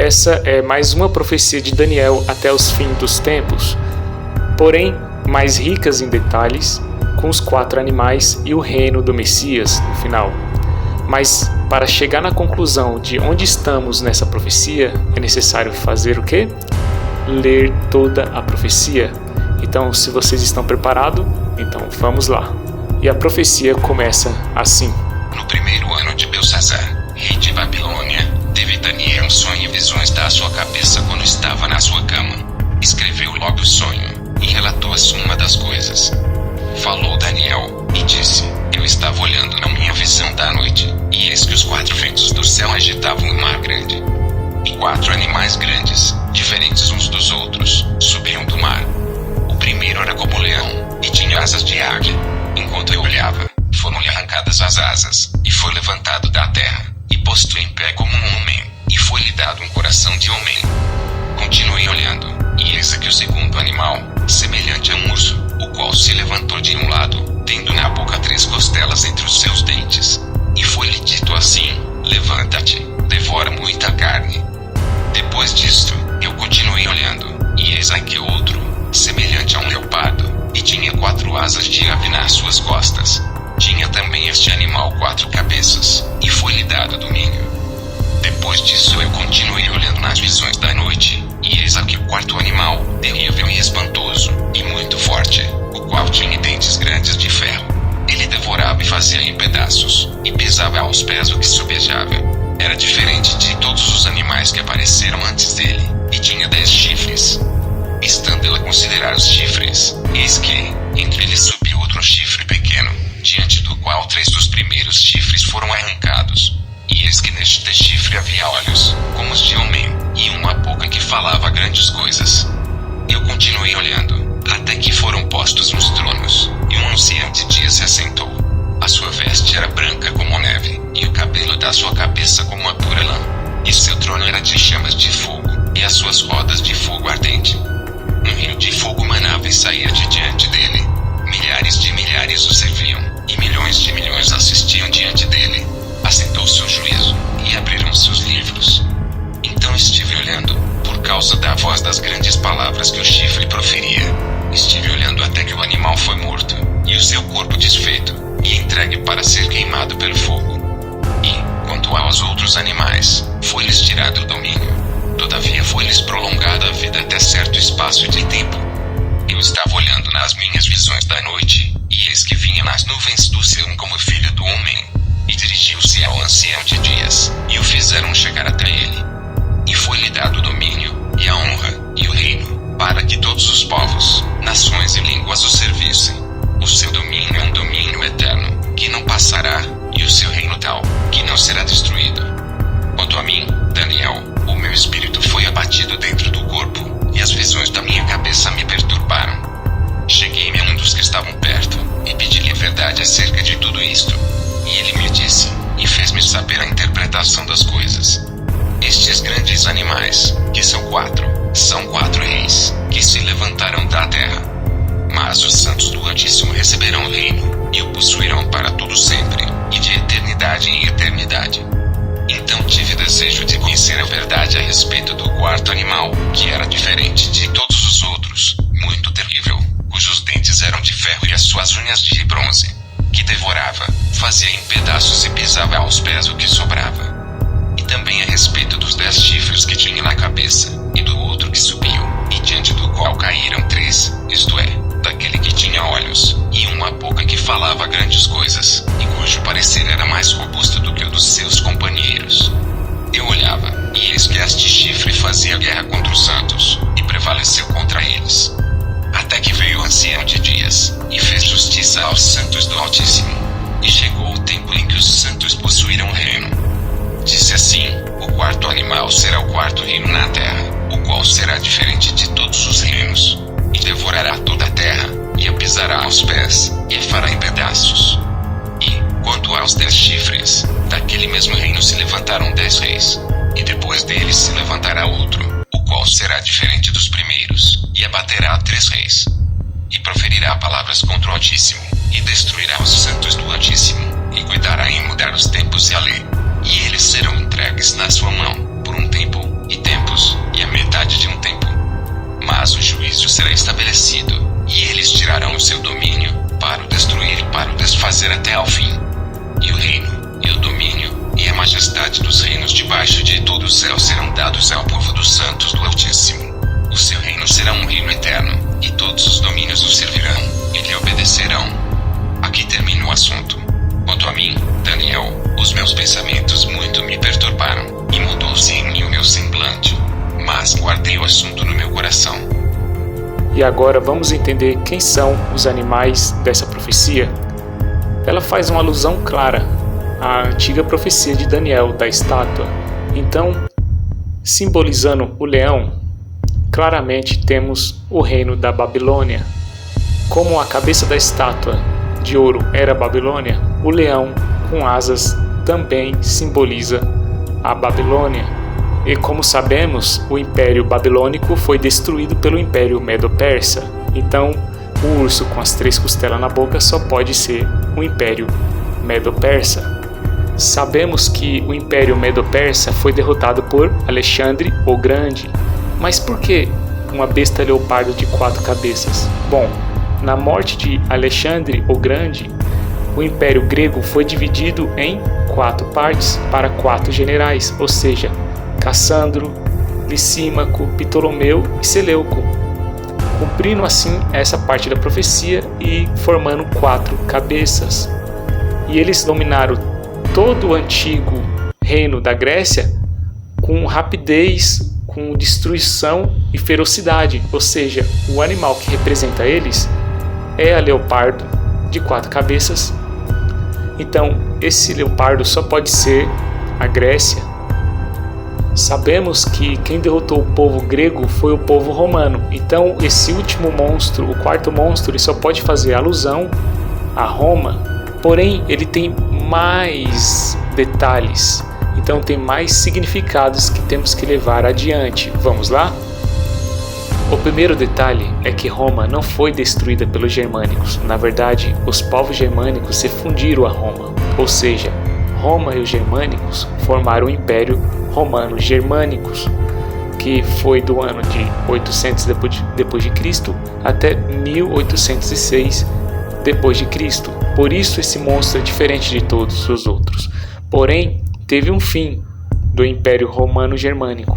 essa é mais uma profecia de Daniel até os fins dos tempos, porém mais ricas em detalhes, com os 4 animais e o reino do Messias no final. Mas para chegar na conclusão de onde estamos nessa profecia, é necessário fazer o quê? Ler toda a profecia. Então, se vocês estão preparados, então vamos lá. E a profecia começa assim. No primeiro ano de Belsazar, rei de Babilônia, teve Daniel um sonho e visões da sua cabeça quando estava na sua cama. Escreveu logo o sonho e relatou a suma das coisas. Falou Daniel e disse: Eu estava olhando na minha visão da noite, e eis que os 4 ventos do céu agitavam um mar grande. E 4 animais grandes, diferentes uns dos outros, subiam do mar. O primeiro era como leão, e tinha asas de águia. Enquanto eu olhava, foram-lhe arrancadas as asas, e foi levantado da terra, e posto em pé como um homem, e foi-lhe dado um coração de homem. Continuei olhando, e eis aqui o segundo animal, semelhante a um urso, o qual se levantou de um lado, tendo na boca 3 costelas entre os seus dentes. E foi-lhe dito assim: Levanta-te, devora muita carne. Depois disto, eu continuei olhando, e eis aqui outro, semelhante a um leopardo, e tinha 4 asas de ave nas suas costas. Tinha também este animal 4 cabeças, e foi-lhe dado domínio. Depois disso eu continuei olhando nas visões da noite, e eis aqui o 4º animal, terrível e espantoso, e muito forte, o qual tinha dentes grandes de ferro. Ele devorava e fazia em pedaços, e pisava aos pés o que sobejava. Era diferente de todos os animais que apareceram antes dele, e tinha 10 chifres. Estando eu a considerar os chifres, eis que, entre eles subiu outro chifre pequeno, diante do qual 3 dos primeiros chifres foram arrancados. E eis que neste chifre havia olhos, como os de homem, e uma boca que falava grandes coisas. Eu continuei olhando, até que foram postos nos tronos, e um ancião de dia se assentou. A sua veste era branca como a neve, e o cabelo da sua cabeça como a pura lã. E seu trono era de chamas de fogo, e as suas rodas de fogo ardente. Um rio de fogo manava e saía de diante dele. Milhares de milhares o serviam, e milhões de milhões assistiam diante dele. Assentou-se o juízo, e abriram-se os livros. Então estive olhando, por causa da voz das grandes palavras que o chifre proferia. Estive olhando até que o animal foi morto, e o seu corpo desfeito, e entregue para ser queimado pelo fogo. E, quanto aos outros animais, foi-lhes tirado o domínio. Todavia foi-lhes prolongada a vida até certo espaço de tempo. Eu estava olhando nas minhas visões da noite, e eis que vinha nas nuvens do céu como filho do homem. E dirigiu-se ao ancião de dias, e o fizeram chegar até ele. E foi-lhe dado o domínio, e a honra, e o reino, para que todos os povos, nações e línguas o servissem. O seu domínio é um domínio eterno, que não passará, e o seu reino tal, que não será destruído. Quanto a mim, Daniel, o meu espírito foi abatido dentro do corpo, e as visões da minha cabeça me perturbaram. Cheguei-me a um dos que estavam perto, e pedi-lhe a verdade acerca de tudo isto. E ele me disse, e fez-me saber a interpretação das coisas. Estes grandes animais, que são 4, são 4 reis, que se levantarão da terra. Mas os santos do Altíssimo receberão o reino, e o possuirão para todo sempre, e de eternidade em eternidade. Então tive desejo de conhecer a verdade a respeito do 4º animal, que era diferente de todos os outros, muito terrível, cujos dentes eram de ferro e as suas unhas de bronze, que devorava, fazia em pedaços e pisava aos pés o que sobrava. E também a respeito dos 10 chifres que tinha na cabeça, e do outro que subiu, e diante do qual caíram 3, isto é, daquele que tinha olhos, e uma boca que falava grandes coisas, e cujo parecer era mais robusto do que o dos seus companheiros. Eu olhava, e eis que este chifre fazia guerra contra os santos, e prevaleceu contra eles. Até que veio o ancião de dias, e fez justiça aos santos do Altíssimo, e chegou o tempo em que os santos possuirão o reino. Disse assim: o 4º animal será o 4º reino na terra, o qual será diferente de todos os reinos, e devorará toda a terra, e a pisará aos pés, e a fará em pedaços. E, quanto aos 10 chifres, daquele mesmo reino se levantaram 10 reis, e depois deles se levantará outro, o qual será diferente dos primeiros, e abaterá 3 reis. E proferirá palavras contra o Altíssimo, e destruirá os santos do Altíssimo, e cuidará em mudar os tempos e a lei. E eles serão entregues na sua mão, por um tempo, e tempo Mas o juízo será estabelecido, e eles tirarão o seu domínio, para o destruir e para o desfazer até ao fim. E o reino, e o domínio, e a majestade dos reinos debaixo de todo o céu serão dados ao povo dos santos do Altíssimo. O seu reino será um reino eterno, e todos os domínios o servirão, e lhe obedecerão. Aqui termina o assunto. Quanto a mim, Daniel, os meus pensamentos muito me perturbaram, e mudou-se em mim o meu semblante, mas guardei o assunto no meu coração. E agora vamos entender quem são os animais dessa profecia. Ela faz uma alusão clara à antiga profecia de Daniel da estátua. Então, simbolizando o leão, claramente temos o reino da Babilônia. Como a cabeça da estátua de ouro era a Babilônia, o leão com asas também simboliza a Babilônia. E como sabemos, o Império Babilônico foi destruído pelo Império Medo-Persa. Então, o urso com as 3 costelas na boca só pode ser o Império Medo-Persa. Sabemos que o Império Medo-Persa foi derrotado por Alexandre o Grande. Mas por que uma besta leopardo de 4 cabeças? Bom, na morte de Alexandre o Grande, o Império Grego foi dividido em 4 partes para 4 generais, ou seja, Cassandro, Licímaco, Ptolomeu e Seleuco, cumprindo assim essa parte da profecia e formando 4 cabeças. E eles dominaram todo o antigo reino da Grécia com rapidez, com destruição e ferocidade, ou seja, o animal que representa eles é a leopardo de 4 cabeças. Então, esse leopardo só pode ser a Grécia. Sabemos que quem derrotou o povo grego foi o povo romano. Então, esse último monstro, o 4º monstro, ele só pode fazer alusão a Roma, porém ele tem mais detalhes. Então tem mais significados que temos que levar adiante. Vamos lá? O primeiro detalhe é que Roma não foi destruída pelos germânicos. Na verdade, os povos germânicos se fundiram a Roma. Ou seja, Roma e os germânicos formaram o Império Romano-Germânicos, que foi do ano de 800 depois de Cristo até 1806 depois de Cristo. Por isso esse monstro é diferente de todos os outros. Porém, teve um fim do Império Romano-Germânico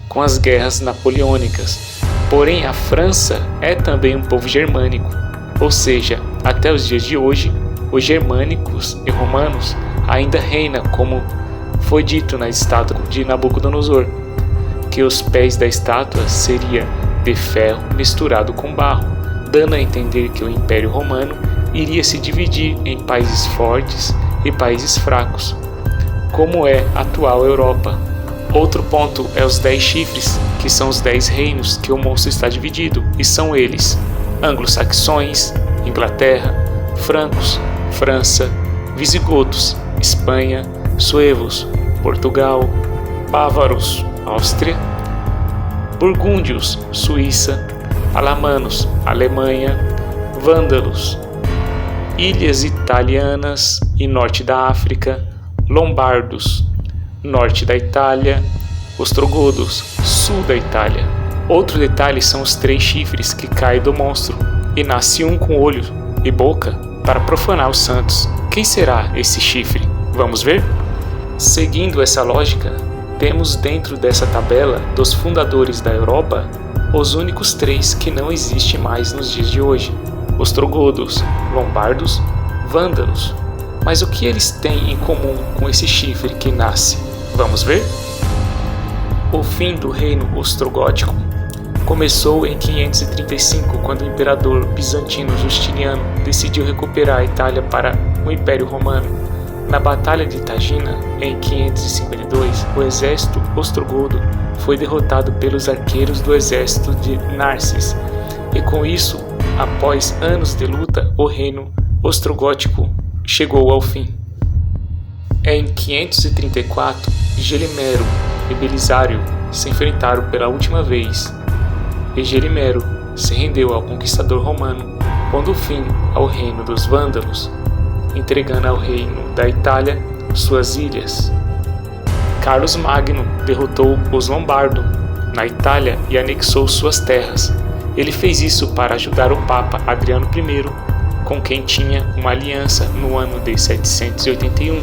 com as guerras napoleônicas. Porém, a França é também um povo germânico, ou seja, até os dias de hoje, os germânicos e romanos ainda reinam, como foi dito na estátua de Nabucodonosor, que os pés da estátua seria de ferro misturado com barro, dando a entender que o Império Romano iria se dividir em países fortes e países fracos, como é a atual Europa. Outro ponto é os 10 chifres, que são os 10 reinos que o monstro está dividido, e são eles: anglo-saxões, Inglaterra, francos, França, visigodos, Espanha, suevos, Portugal, bávaros, Áustria, burgúndios, Suíça, alamanos, Alemanha, vândalos, ilhas italianas e norte da África, lombardos, norte da Itália, ostrogodos, sul da Itália. Outro detalhe são os 3 chifres que caem do monstro, e nasce um com olho e boca para profanar os santos. Quem será esse chifre? Vamos ver? Seguindo essa lógica, temos dentro dessa tabela dos fundadores da Europa os únicos 3 que não existem mais nos dias de hoje: ostrogodos, lombardos, vândalos. Mas o que eles têm em comum com esse chifre que nasce? Vamos ver? O fim do reino ostrogótico começou em 535, quando o imperador bizantino Justiniano decidiu recuperar a Itália para o Império Romano. Na Batalha de Tagina, em 552, o exército ostrogodo foi derrotado pelos arqueiros do exército de Narses, e com isso, após anos de luta, o reino ostrogótico chegou ao fim. Em 534, Gelimero e Belisário se enfrentaram pela última vez, e Gelimero se rendeu ao conquistador romano, pondo fim ao reino dos vândalos, entregando ao reino da Itália suas ilhas. Carlos Magno derrotou os lombardos na Itália e anexou suas terras, Ele fez isso para ajudar o Papa Adriano I, com quem tinha uma aliança no ano de 781,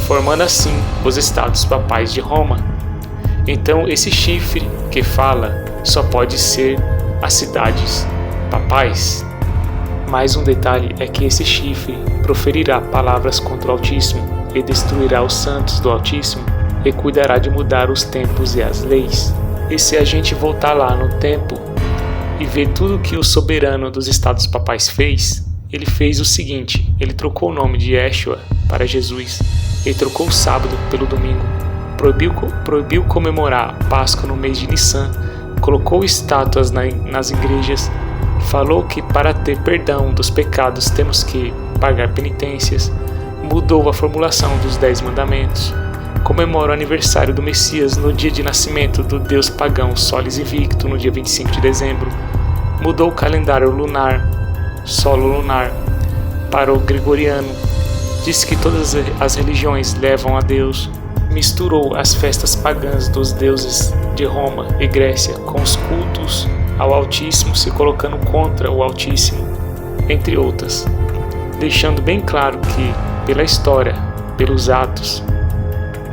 formando assim os Estados Papais de Roma. Então esse chifre que fala só pode ser as cidades papais. Mais um detalhe é que esse chifre proferirá palavras contra o Altíssimo e destruirá os santos do Altíssimo e cuidará de mudar os tempos e as leis. E se a gente voltar lá no tempo e ver tudo que o soberano dos Estados Papais fez, ele fez o seguinte: ele trocou o nome de Yeshua para Jesus, ele trocou o sábado pelo domingo, proibiu comemorar a Páscoa no mês de Nissan, colocou estátuas nas igrejas, falou que para ter perdão dos pecados temos que pagar penitências, mudou a formulação dos 10 mandamentos, comemora o aniversário do Messias no dia de nascimento do deus pagão Solis Invicto, no dia 25 de dezembro, mudou o calendário lunar, solo lunar, para o gregoriano, disse que todas as religiões levam a Deus, misturou as festas pagãs dos deuses de Roma e Grécia com os cultos ao Altíssimo, se colocando contra o Altíssimo, entre outras, deixando bem claro que, pela história, pelos atos,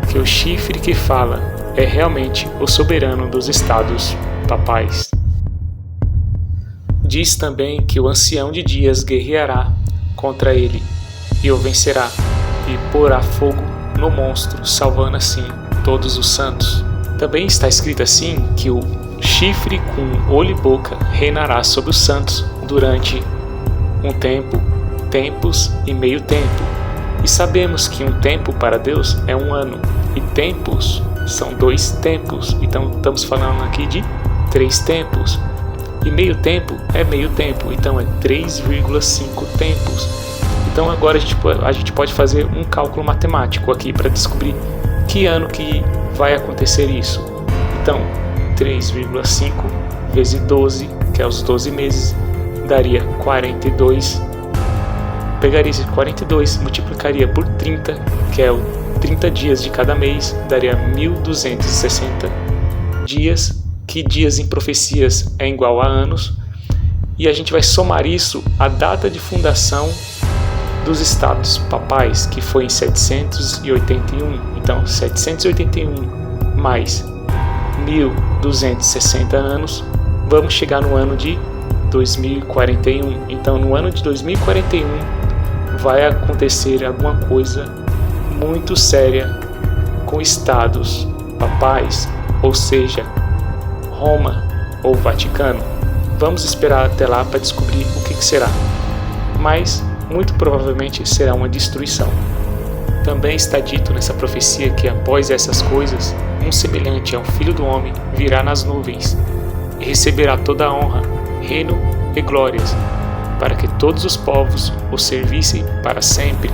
que o chifre que fala é realmente o soberano dos estados papais. Diz também que o ancião de dias guerreará contra ele e o vencerá e porá fogo no monstro, salvando assim todos os santos. Também está escrito assim que o chifre com olho e boca reinará sobre os santos durante um tempo, tempos e meio tempo. E sabemos que um tempo para Deus é um ano, e tempos são 2 tempos, então estamos falando aqui de 3 tempos. E meio tempo é meio tempo, então é 3,5 tempos. Então agora a gente pode fazer um cálculo matemático aqui para descobrir que ano que vai acontecer isso. Então 3,5 vezes 12, que é os 12 meses, daria 42. Pegaria esse 42, multiplicaria por 30, que é o 30 dias de cada mês, daria 1260 dias, que dias em profecias é igual a anos, e a gente vai somar isso à data de fundação dos estados papais, que foi em 781. Então 781 mais 1260 anos, vamos chegar no ano de 2041. Então no ano de 2041 vai acontecer alguma coisa muito séria com estados papais, ou seja, Roma ou Vaticano. Vamos esperar até lá para descobrir o que será, mas muito provavelmente será uma destruição. Também está dito nessa profecia que após essas coisas, um semelhante a um filho do homem virá nas nuvens e receberá toda a honra, reino e glórias, para que todos os povos o servissem para sempre.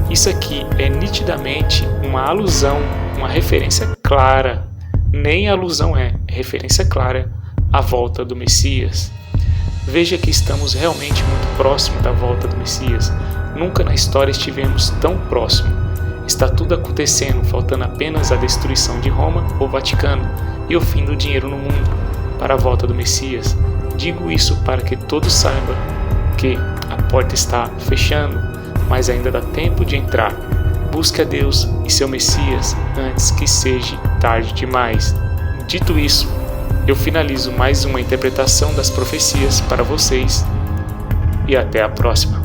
Isso aqui é nitidamente uma alusão, uma referência clara, nem alusão é referência clara à volta do Messias. Veja que estamos realmente muito próximo da volta do Messias. Nunca na história estivemos tão próximo. Está tudo acontecendo, faltando apenas a destruição de Roma ou Vaticano e o fim do dinheiro no mundo para a volta do Messias. Digo isso para que todos saibam que a porta está fechando, mas ainda dá tempo de entrar. Busque a Deus e seu Messias antes que seja tarde demais. Dito isso, eu finalizo mais uma interpretação das profecias para vocês e até a próxima.